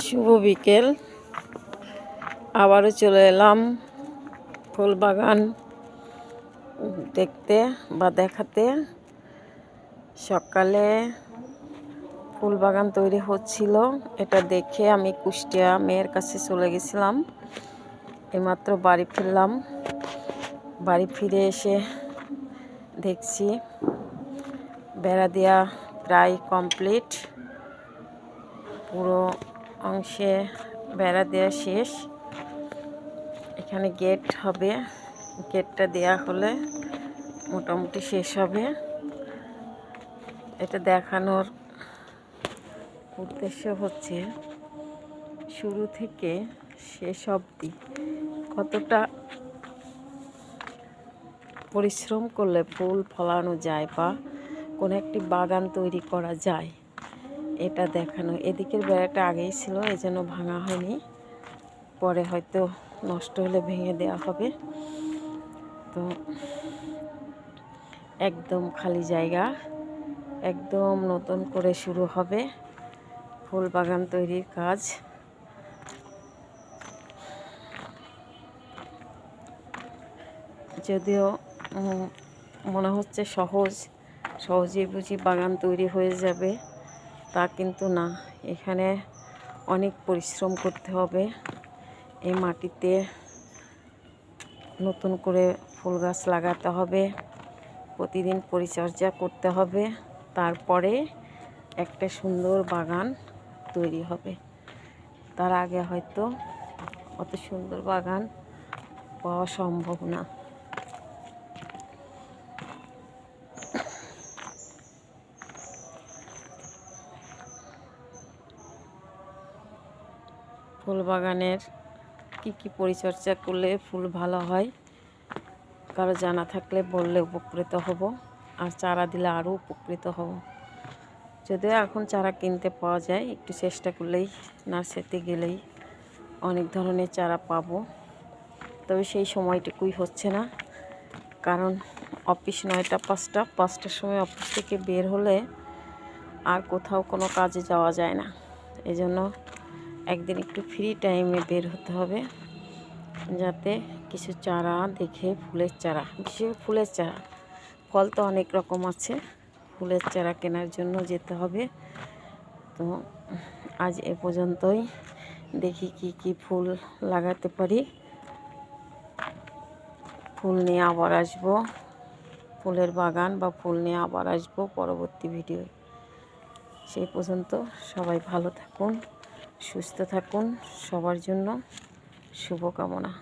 শুভ বিকেল। আবারও চলে এলাম ফুল বাগান দেখতে বা দেখাতে। সকালে ফুল বাগান তৈরি হচ্ছিল, এটা দেখে আমি কুষ্টিয়া মেয়ের কাছে চলে গেছিলাম। এইমাত্র বাড়ি ফিরলাম। বাড়ি ফিরে এসে দেখছি বেড়া দেওয়া প্রায় কমপ্লিট, পুরো অংশে বেড়া দেওয়া শেষ। এখানে গেট হবে, গেটটা দেয়া হলে মোটামুটি শেষ হবে। এটা দেখানোর উদ্দেশ্য হচ্ছে শুরু থেকে শেষ অবধি কতটা পরিশ্রম করলে ফুল ফলানো যায় বা কোনো একটি বাগান তৈরি করা যায়, এটা দেখানো। এদিকের বেড়াটা আগেই ছিল, এই জন্য ভাঙা হয়নি, পরে হয়তো নষ্ট হলে ভেঙে দেওয়া হবে। তো একদম খালি জায়গা, একদম নতুন করে শুরু হবে ফুল বাগান তৈরির কাজ। যদিও মনে হচ্ছে সহজেই বুঝি বাগান তৈরি হয়ে যাবে, তা কিন্তু না। এখানে অনেক পরিশ্রম করতে হবে। এই মাটিতে নতুন করে ফুল গাছ লাগাতে হবে, প্রতিদিন পরিচর্যা করতে হবে, তারপরে একটা সুন্দর বাগান তৈরি হবে। তার আগে হয়তো অত সুন্দর বাগান পাওয়া সম্ভব না। ফুল বাগানের কি পরিচর্যা করলে ফুল ভালো হয়, কারো জানা থাকলে বললে উপকৃত হব, আর চারা দিলে আরও উপকৃত হব। যদিও এখন চারা কিনতে পাওয়া যায়, একটু চেষ্টা করলেই নার্সারিতে গেলেই অনেক ধরনের চারা পাবো। তবে সেই সময়টুকুই হচ্ছে না, কারণ অফিস 9টা 5টার সময় অফিস থেকে বের হলে আর কোথাও কোনো কাজে যাওয়া যায় না। এজন্য একদিন একটু ফ্রি টাইমে বের হতে হবে, যাতে কিছু চারা দেখে, ফুলের চারা, বিশেষ ফুলের চারা, ফল তো অনেক রকম আছে, ফুলের চারা কেনার জন্য যেতে হবে। তো আজ এ পর্যন্তই, দেখি কি ফুল লাগাতে পারি। ফুল নিয়ে আবার আসবো, ফুলের বাগান বা ফুল নিয়ে আবার আসবো পরবর্তী ভিডিও। সেই পর্যন্ত সবাই ভালো থাকুন, সুস্থ থাকুন, সবার জন্য শুভকামনা।